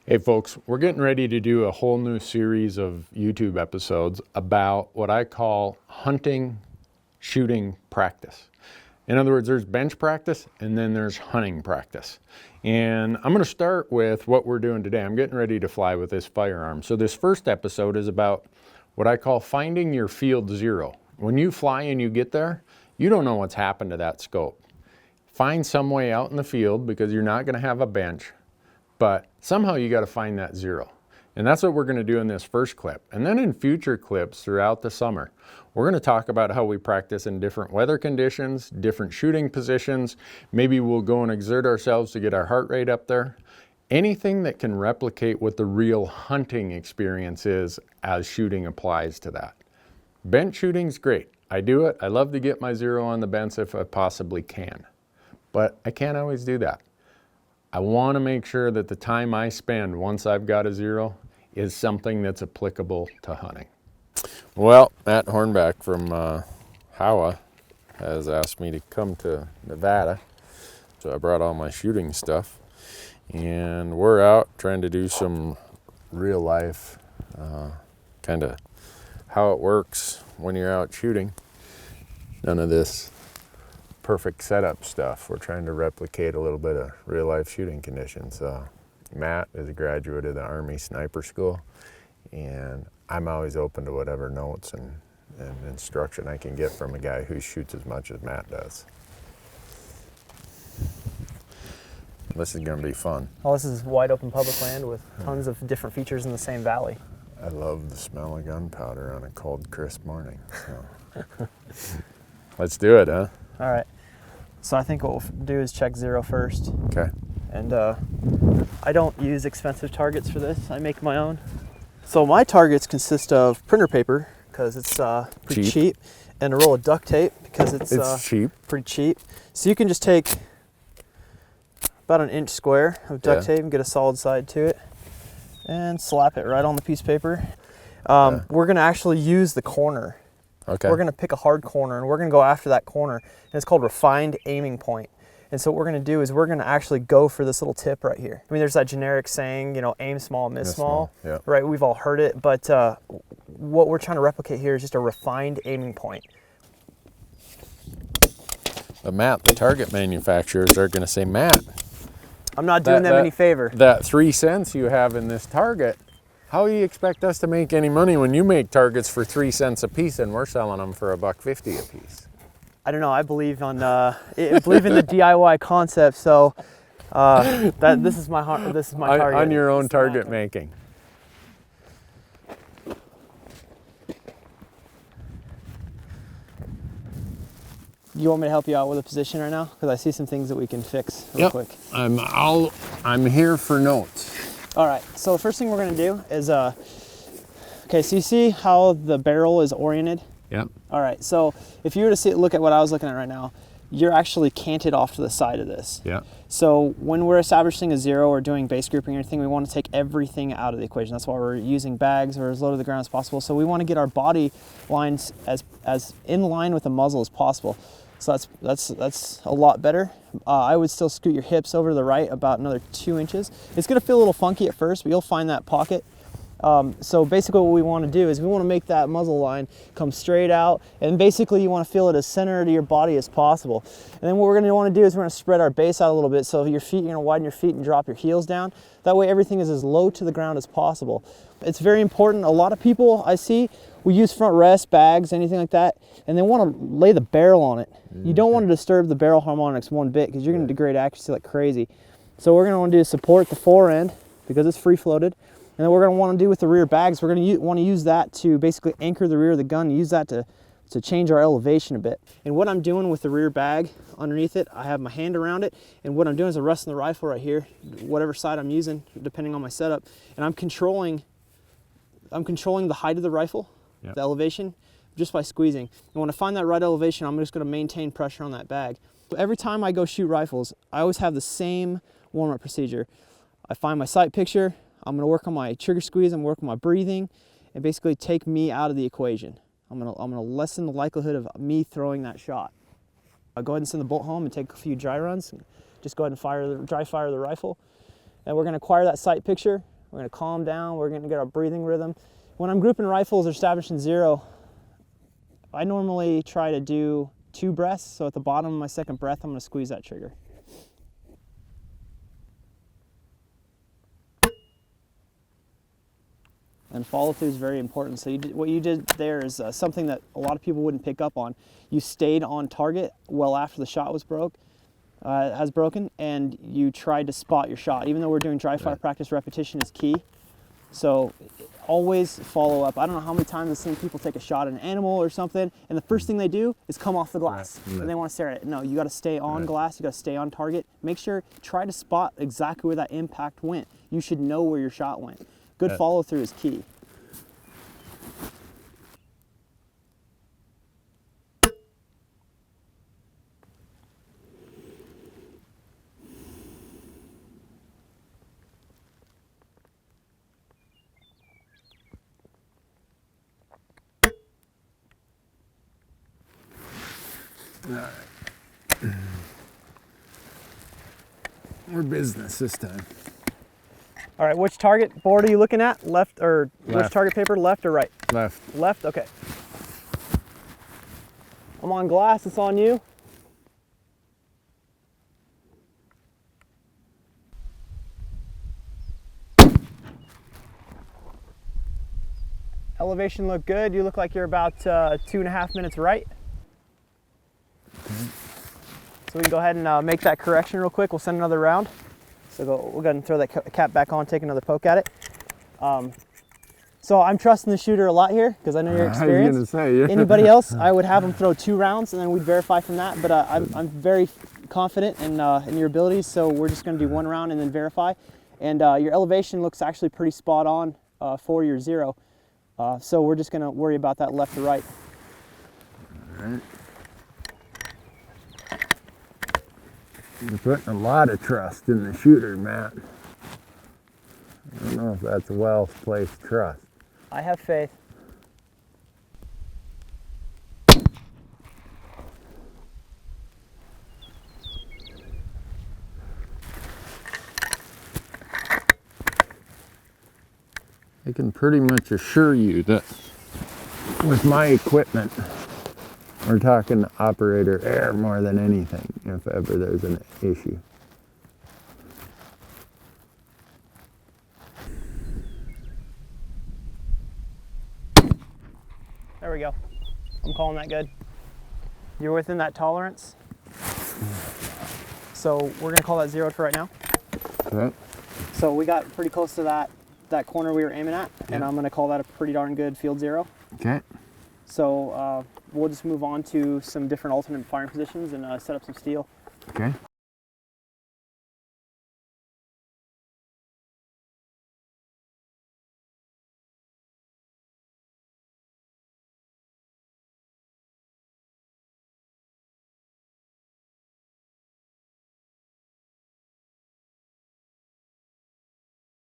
Hey folks, we're getting ready to do a whole new series of YouTube episodes about what I call hunting, shooting practice. In other words, there's bench practice and then there's hunting practice. And I'm going to start with what we're doing today. I'm getting ready to fly with this firearm. So this first episode is about what I call finding your field zero. When you fly and you get there, you don't know what's happened to that scope. Find some way out in the field because you're not going to have a bench. But somehow you got to find that zero. And that's what we're going to do in this first clip. And then in future clips throughout the summer, we're going to talk about how we practice in different weather conditions, different shooting positions. Maybe we'll go and exert ourselves to get our heart rate up there. Anything that can replicate what the real hunting experience is as shooting applies to that. Bench shooting's great. I do it. I love to get my zero on the bench if I possibly can. But I can't always do that. I want to make sure that the time I spend once I've got a zero is something that's applicable to hunting. Well, Matt Hornback from Howa has asked me to come to Nevada, so I brought all my shooting stuff, and we're out trying to do some real life kind of how it works when you're out shooting. None of this perfect setup stuff. We're trying to replicate a little bit of real life shooting conditions. Matt is a graduate of the Army Sniper School, and I'm always open to whatever notes and instruction I can get from a guy who shoots as much as Matt does. This is going to be fun. Well, this is wide open public land with tons of different features in the same valley. I love the smell of gunpowder on a cold, crisp morning. So. Let's do it, huh? All right. So I think what we'll do is check zero first. Okay. And I don't use expensive targets for this. I make my own. So my targets consist of printer paper because it's pretty cheap, and a roll of duct tape because it's cheap. Pretty cheap. So you can just take about an inch square of duct tape and get a solid side to it and slap it right on the piece of paper. We're going to actually use the corner. Okay. We're going to pick a hard corner and we're going to go after that corner, and it's called refined aiming point. And so what we're going to do is we're going to actually go for this little tip right here. I mean, there's that generic saying, you know, aim small, miss small. Yeah. Right? We've all heard it, but what we're trying to replicate here is just a refined aiming point. But Matt, the target manufacturers are going to say, Matt, I'm not doing them any favor. That 3 cents you have in this target, how do you expect us to make any money when you make targets for 3 cents a piece and we're selling them for $1.50 a piece? I don't know. I believe on I believe in the DIY concept. So this is my target. On your own target making. You want me to help you out with a position right now? Because I see some things that we can fix real quick. I'm here for notes. All right, so the first thing we're gonna do is, okay, so you see how the barrel is oriented? Yep. All right, so if you were to look at what I was looking at right now, you're actually canted off to the side of this. Yeah. So when we're establishing a zero or doing base grouping or anything, we want to take everything out of the equation. That's why we're using bags or as low to the ground as possible. So we want to get our body lines as in line with the muzzle as possible. So that's a lot better. I would still scoot your hips over to the right about another 2 inches. It's gonna feel a little funky at first, but you'll find that pocket. So basically what we wanna do is we wanna make that muzzle line come straight out, and basically you wanna feel it as center to your body as possible. And then what we're gonna wanna do is we're gonna spread our base out a little bit, so your feet, you're gonna widen your feet and drop your heels down. That way everything is as low to the ground as possible. It's very important. A lot of people I see, we use front rest, bags, anything like that, and they wanna lay the barrel on it. You don't want to disturb the barrel harmonics one bit because you're going to degrade accuracy like crazy. So what we're going to want to do is support the fore end because it's free floated. And then what we're going to want to do with the rear bags, we're going to want to use that to basically anchor the rear of the gun, use that to change our elevation a bit. And what I'm doing with the rear bag underneath it, I have my hand around it, and what I'm doing is I'm resting the rifle right here, whatever side I'm using, depending on my setup, and I'm controlling the height of the rifle, the elevation, just by squeezing. And when I find that right elevation, I'm just going to maintain pressure on that bag. So every time I go shoot rifles, I always have the same warm-up procedure. I find my sight picture, I'm going to work on my trigger squeeze, I'm working on my breathing, and basically take me out of the equation. I'm going to lessen the likelihood of me throwing that shot. I'll go ahead and send the bolt home and take a few dry runs. Just go ahead and dry fire the rifle. And we're going to acquire that sight picture. We're gonna calm down, we're gonna get our breathing rhythm. When I'm grouping rifles or establishing zero, I normally try to do 2 breaths, so at the bottom of my second breath, I'm gonna squeeze that trigger. And follow through is very important. So what you did there is something that a lot of people wouldn't pick up on. You stayed on target well after the shot was has broken, and you tried to spot your shot. Even though we're doing dry fire practice, repetition is key. So always follow up. I don't know how many times I've seen people take a shot at an animal or something, and the first thing they do is come off the glass, and they want to stare at it. No, you got to stay on glass. You got to stay on target. Make sure, try to spot exactly where that impact went. You should know where your shot went. Good follow through is key. All right. We're business this time. All right, which target board are you looking at? Left or Left. which target paper? Left or right? Left. Left, okay. I'm on glass, it's on you. Elevation looked good. You look like you're about 2.5 minutes right. So we can go ahead and make that correction real quick. We'll send another round. So we'll go ahead and throw that cap back on, take another poke at it. So I'm trusting the shooter a lot here because I know your experience. I was gonna say, yeah. Anybody else, I would have them throw 2 rounds and then we'd verify from that. But I'm very confident in your abilities, so we're just going to do 1 round and then verify. And your elevation looks actually pretty spot on for your zero. So we're just going to worry about that left to right. All right. You're putting a lot of trust in the shooter, Matt. I don't know if that's a well-placed trust. I have faith. I can pretty much assure you that with my equipment, we're talking operator error more than anything, if ever there's an issue. There we go. I'm calling that good. You're within that tolerance. So we're gonna call that zeroed for right now. Okay. So we got pretty close to that corner we were aiming at, and I'm gonna call that a pretty darn good field zero. Okay. So we'll just move on to some different alternate firing positions and set up some steel. Okay.